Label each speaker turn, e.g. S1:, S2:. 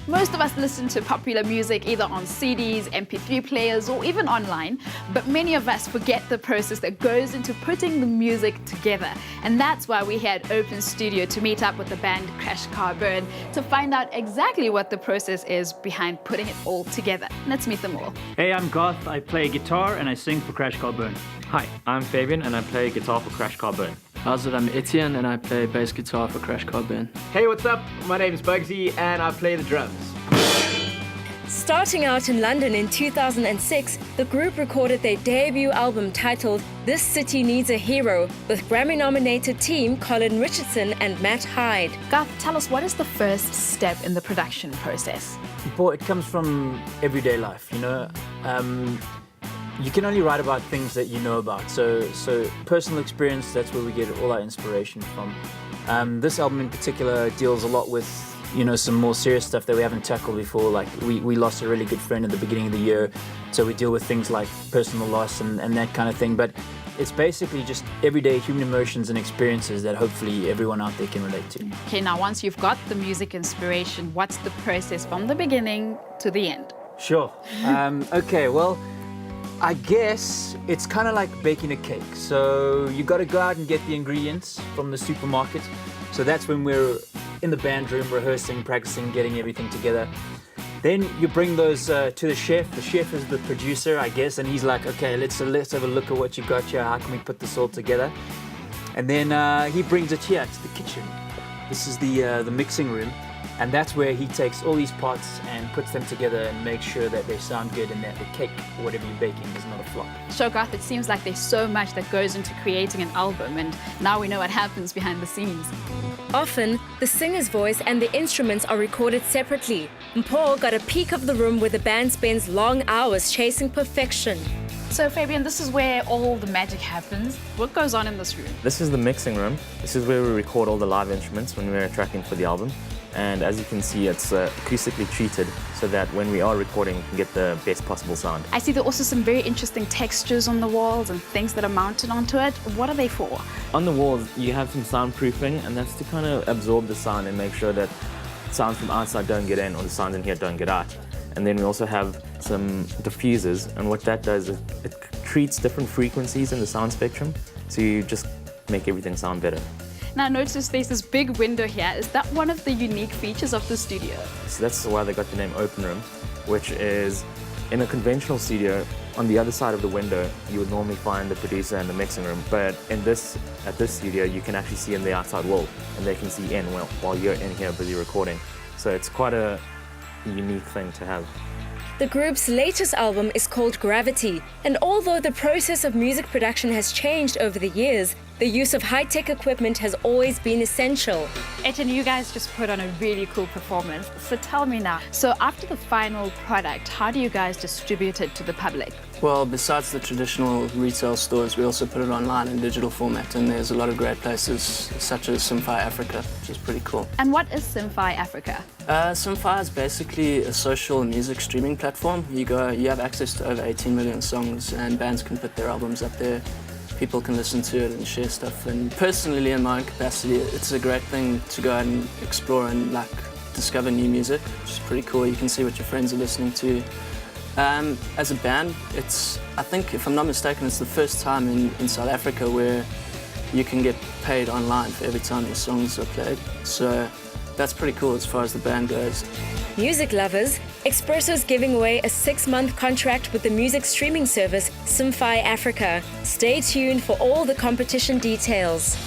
S1: Most of us listen to popular music either on CDs, MP3 players, or even online, but many of us forget the process that goes into putting the music together. And that's why we had Open Studio to meet up with the band Crashcarburn to find out exactly what the process is behind putting it all together. Let's meet them all.
S2: Hey, I'm Garth. I play guitar and I sing for Crashcarburn.
S3: Hi, I'm Fabian and I play guitar for Crashcarburn.
S4: How's it? I'm Etienne and I play bass guitar for Crashcarburn.
S5: Hey, what's up? My name's Bugsy and I play the drums.
S6: Starting out in London in 2006, the group recorded their debut album titled This City Needs a Hero with Grammy-nominated team Colin Richardson and Matt Hyde.
S1: Garth, tell us, what is the first step in the production process?
S7: Well, it comes from everyday life, you know. You can only write about things that you know about. So personal experience, that's where we get all our inspiration from. This album in particular deals a lot with, you know, some more serious stuff that we haven't tackled before. Like we lost a really good friend at the beginning of the year. So we deal with things like personal loss and that kind of thing. But it's basically just everyday human emotions and experiences that hopefully everyone out there can relate to.
S1: Okay, now once you've got the music inspiration, what's the process from the beginning to the end?
S7: Sure. Okay, well, I guess it's kind of like baking a cake. So you got to go out and get the ingredients from the supermarket. So that's when we're in the band room rehearsing, practicing, getting everything together. Then you bring those to the chef. The chef is the producer, I guess, and he's like, okay, let's have a look at what you got here. How can we put this all together? And then he brings it here to the kitchen. This is the mixing room. And that's where he takes all these parts and puts them together and makes sure that they sound good and that the cake, or whatever you're baking, is not a flop.
S1: So Garth, it seems like there's so much that goes into creating an album, and now we know what happens behind the scenes.
S6: Often, the singer's voice and the instruments are recorded separately. And Paul got a peek of the room where the band spends long hours chasing perfection.
S1: So Fabian, this is where all the magic happens. What goes on in this room?
S3: This is the mixing room. This is where we record all the live instruments when we're tracking for the album. And as you can see, it's acoustically treated so that when we are recording, we can get the best possible sound.
S1: I see there are also some very interesting textures on the walls and things that are mounted onto it. What are they for?
S3: On the walls, you have some soundproofing, and that's to kind of absorb the sound and make sure that sounds from outside don't get in or the sounds in here don't get out. And then we also have some diffusers, and what that does is it treats different frequencies in the sound spectrum, so you just make everything sound better.
S1: Now notice there's this big window here. Is that one of the unique features of the studio?
S3: So that's why they got the name Open Room, which is in a conventional studio, on the other side of the window, you would normally find the producer and the mixing room. But at this studio, you can actually see in the outside world, and they can see in while you're in here busy recording. So it's quite a unique thing to have.
S6: The group's latest album is called Gravity, and although the process of music production has changed over the years, the use of high-tech equipment has always been essential.
S1: Etienne, you guys just put on a really cool performance. So tell me now, so after the final product, how do you guys distribute it to the public?
S4: Well, besides the traditional retail stores, we also put it online in digital format, and there's a lot of great places such as Simfi Africa, which is pretty cool.
S1: And what is Simfi Africa?
S4: Simfi is basically a social music streaming platform. You have access to over 18 million songs, and bands can put their albums up there. People can listen to it and share stuff. And personally, in my own capacity, it's a great thing to go out and explore and discover new music, which is pretty cool. You can see what your friends are listening to. As a band, I think, if I'm not mistaken, it's the first time in South Africa where you can get paid online for every time your songs are played. So that's pretty cool as far as the band goes.
S6: Music lovers, Expresso's giving away a 6-month contract with the music streaming service Simfi Africa. Stay tuned for all the competition details.